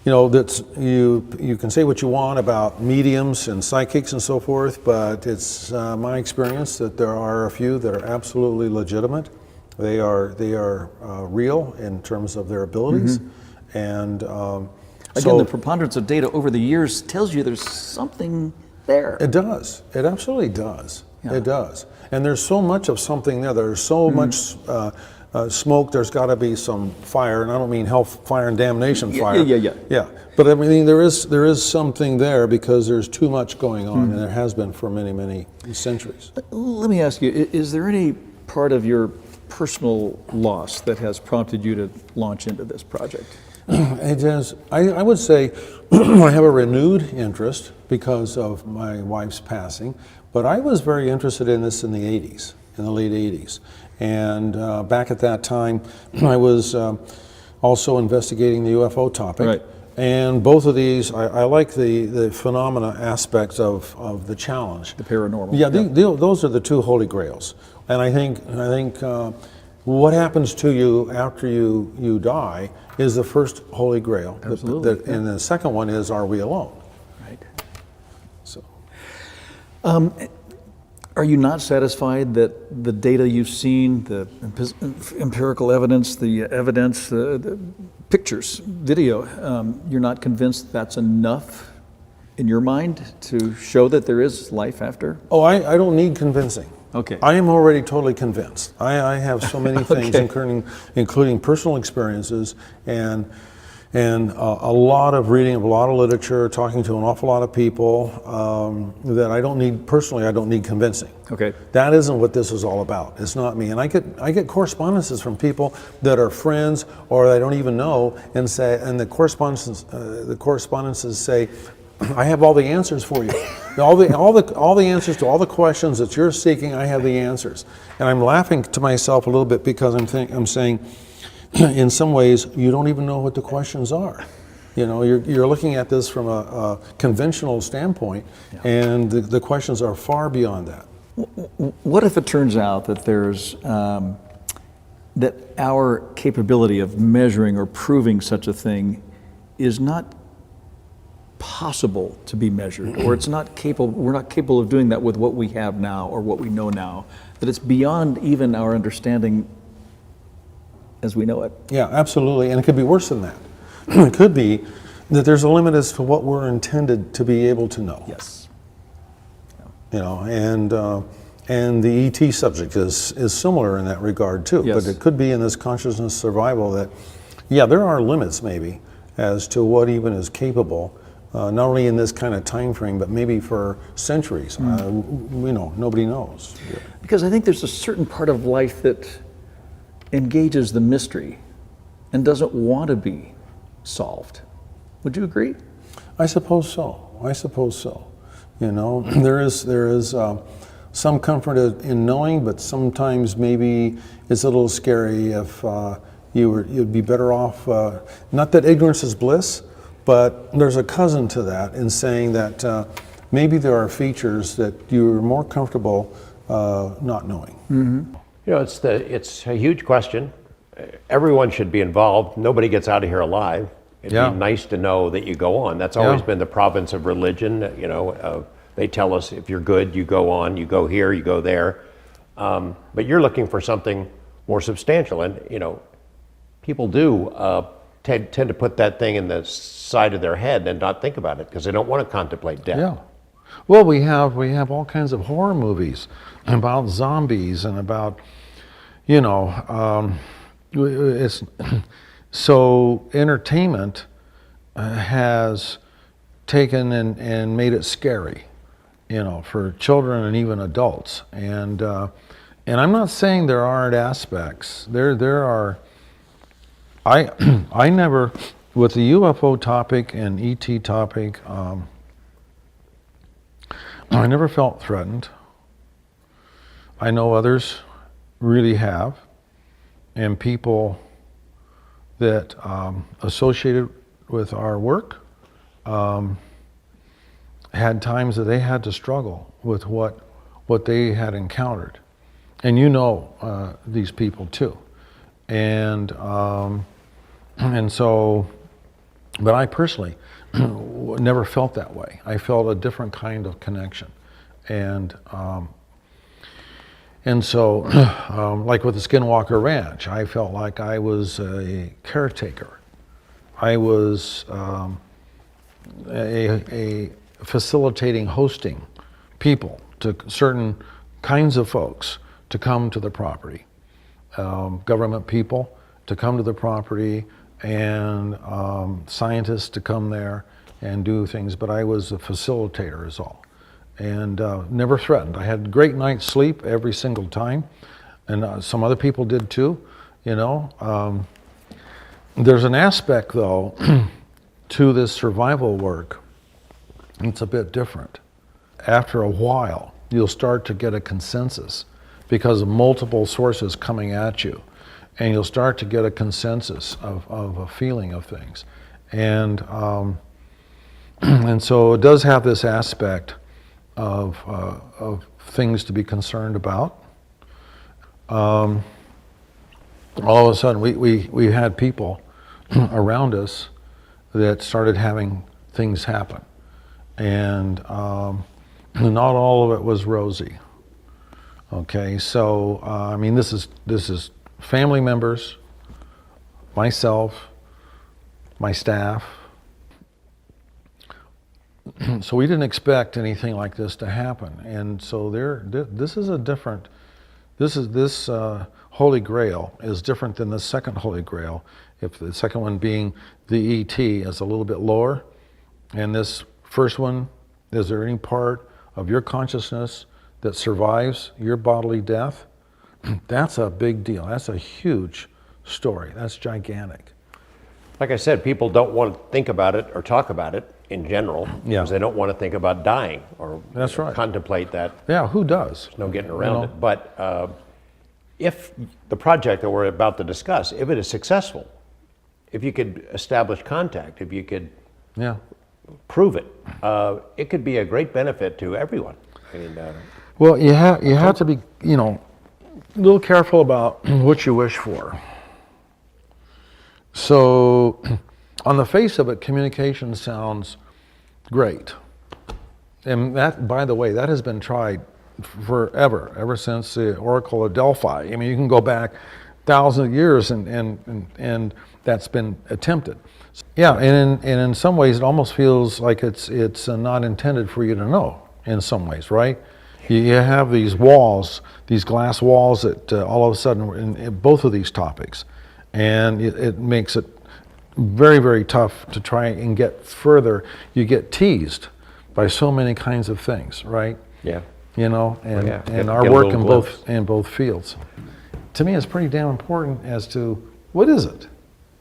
that's you can say what you want about mediums and psychics and so forth, but it's my experience that there are a few that are absolutely legitimate. They are real in terms of their abilities, and again, the preponderance of data over the years tells you there's something there. It does. It absolutely does. Yeah. It does. And there's so much of something there. There's so much smoke. There's got to be some fire, and I don't mean hell fire and damnation fire. Yeah. But I mean, there is something there because there's too much going on, and there has been for many, many centuries. Let me ask you: is there any part of your personal loss that has prompted you to launch into this project? It is. I would say I have a renewed interest because of my wife's passing, but I was very interested in this in the 80s, in the late 80s. And back at that time, I was also investigating the UFO topic. Right. And both of these, I like the phenomena aspects of the challenge. The paranormal. Yeah, those are the two holy grails. And I think what happens to you after you die is the first holy grail. Absolutely. And the second one is, are we alone? Right. So. Are you not satisfied that the data you've seen, the empirical evidence, the pictures, video, you're not convinced that's enough in your mind to show that there is life after? Oh, I don't need convincing. Okay. I am already totally convinced. I have so many things, including personal experiences and a lot of reading of a lot of literature, talking to an awful lot of people, that I don't need convincing. Okay. That isn't what this is all about. It's not me. And I get correspondences from people that are friends or I don't even know, and the correspondences say, I have all the answers for you. All the answers to all the questions that you're seeking, I have the answers. And I'm laughing to myself a little bit because I'm saying, in some ways, you don't even know what the questions are. You're looking at this from a conventional standpoint, and the questions are far beyond that. What if it turns out that there's that our capability of measuring or proving such a thing is not possible to be measured, or we're not capable of doing that with what we have now or what we know now, that it's beyond even our understanding as we know it? Yeah, absolutely. And it could be worse than that. It could be that there's a limit as to what we're intended to be able to know. Yes. And the ET subject is similar in that regard too. Yes. But it could be in this consciousness survival that, there are limits maybe as to what even is capable, not only in this kind of time frame, but maybe for centuries. Nobody knows. Because I think there's a certain part of life that engages the mystery and doesn't want to be solved. Would you agree? I suppose so. There is some comfort in knowing, but sometimes maybe it's a little scary if you'd be better off. Not that ignorance is bliss, but there's a cousin to that in saying that maybe there are features that you're more comfortable not knowing. Mm-hmm. It's a huge question. Everyone should be involved. Nobody gets out of here alive. It'd be nice to know that you go on. That's always been the province of religion. They tell us if you're good, you go on, you go here, you go there. But you're looking for something more substantial. And, people do tend to put that thing in the side of their head and not think about it because they don't want to contemplate death. Yeah. Well, we have all kinds of horror movies about zombies and about, it's so entertainment has taken and made it scary, for children and even adults. And I'm not saying there aren't aspects. There are. I never, with the UFO topic and ET topic, I never felt threatened. I know others really have, and people that associated with our work had times that they had to struggle with what they had encountered. And these people too. And so But I personally never felt that way. I felt a different kind of connection. And so, like with the Skinwalker Ranch, I felt like I was a caretaker. I was a facilitating, hosting people, to certain kinds of folks to come to the property. Government people to come to the property, and scientists to come there and do things, but I was a facilitator is all. And never threatened. I had a great night's sleep every single time, and some other people did too, you know. There's an aspect though to this survival work, it's a bit different. After a while, you'll start to get a consensus because of multiple sources coming at you, and you'll start to get a consensus of a feeling of things. And so it does have this aspect of things to be concerned about. All of a sudden, we had people around us that started having things happen, and not all of it was rosy. Okay, so I mean, this is family members, myself, my staff. So we didn't expect anything like this to happen, and so this is a different. This Holy Grail is different than the second Holy Grail. If the second one being the ET is a little bit lower, and this first one, is there any part of your consciousness that survives your bodily death? That's a big deal. That's a huge story. That's gigantic. Like I said, people don't want to think about it or talk about it in general because they don't want to think about dying or That's right. contemplate that. Yeah, who does? No getting around it. But if the project that we're about to discuss, if it is successful, if you could establish contact, if you could prove it, it could be a great benefit to everyone. I mean, well, you have to be, a little careful about what you wish for. So, on the face of it, communication sounds great. And that, by the way, that has been tried forever, ever since the Oracle of Delphi. I mean, you can go back thousands of years and that's been attempted. Yeah, and in some ways it almost feels like it's not intended for you to know in some ways, right? You have these walls, these glass walls that all of a sudden in both of these topics, and it makes it very, very tough to try and get further. You get teased by so many kinds of things, right? Yeah. And our work in both fields. To me, it's pretty damn important as to what is it?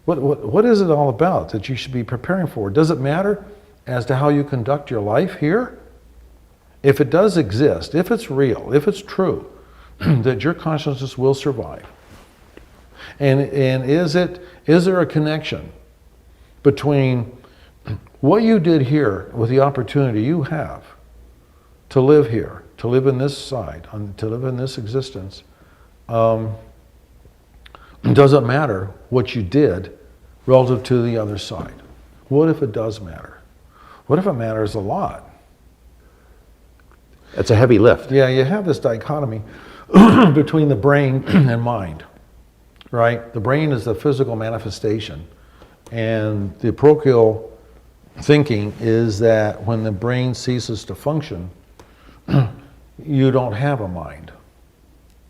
What is it all about that you should be preparing for? Does it matter as to how you conduct your life here? If it does exist, if it's real, if it's true, that your consciousness will survive. And is there a connection between what you did here with the opportunity you have to live here, to live in this side, to live in this existence? Does it matter what you did relative to the other side? What if it does matter? What if it matters a lot? It's a heavy lift. Yeah, you have this dichotomy between the brain and mind, right? The brain is the physical manifestation, and the parochial thinking is that when the brain ceases to function, you don't have a mind.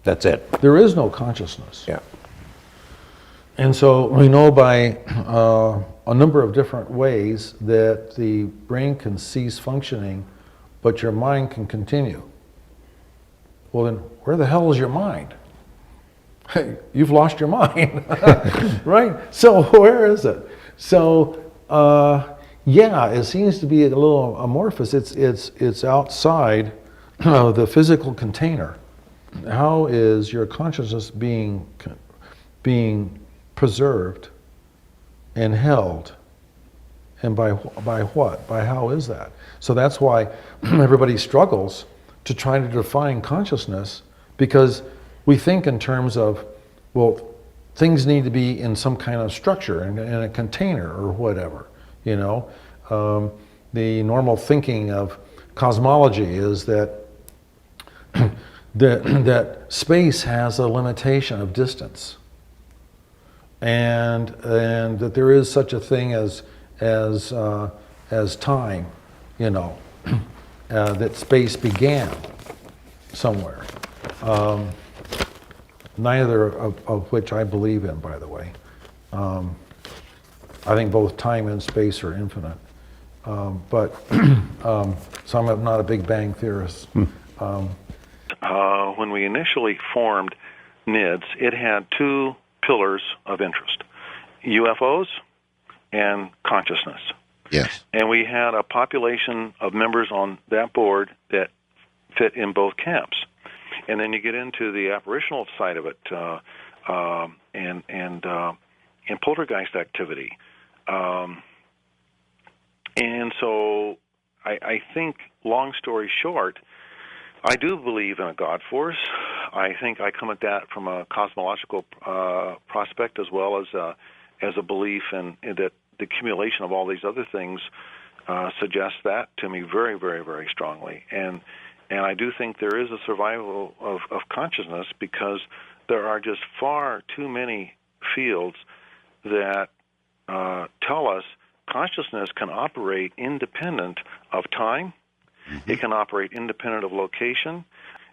That's it. There is no consciousness. Yeah. And so we know by a number of different ways that the brain can cease functioning, but your mind can continue. Well, then where the hell is your mind? Hey, you've lost your mind, right? So where is it? So it seems to be a little amorphous. It's outside the physical container. How is your consciousness being preserved and held? And by what? By how is that? So that's why everybody struggles to try to define consciousness, because we think in terms of, well, things need to be in some kind of structure, in a container or whatever. You know, the normal thinking of cosmology is that that space has a limitation of distance, and that there is such a thing as time. You know, that space began somewhere. Neither of which I believe in, by the way. I think both time and space are infinite. But so I'm not a Big Bang theorist. When we initially formed NIDS, it had two pillars of interest: UFOs and consciousness. Yes. And we had a population of members on that board that fit in both camps. And then you get into the apparitional side of it, and poltergeist activity. And so I think, long story short, I do believe in a God force. I think I come at that from a cosmological prospect, as well as a belief in that the accumulation of all these other things suggests that to me very, very, very strongly. And I do think there is a survival of consciousness, because there are just far too many fields that tell us consciousness can operate independent of time. Mm-hmm. It can operate independent of location.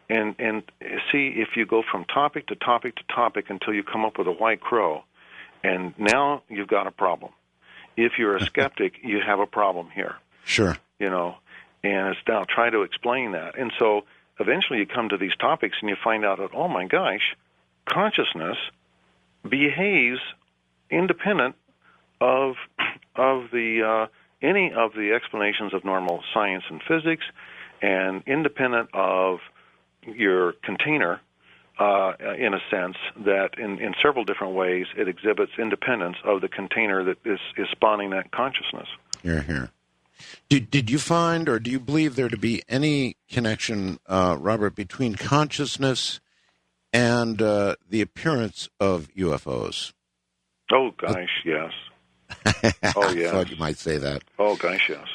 And see, if you go from topic to topic to topic until you come up with a white crow, and now you've got a problem. If you're a skeptic, you have a problem here. Sure. You know, and it's now try to explain that. And so eventually you come to these topics and you find out that, oh my gosh, consciousness behaves independent of the any of the explanations of normal science and physics, and independent of your container, in a sense that in several different ways it exhibits independence of the container that is spawning that consciousness. Here. Did you find, or do you believe there to be any connection, Robert, between consciousness and the appearance of UFOs? Oh, gosh, yes. Oh, I yes. thought you might say that. Oh, gosh, yes.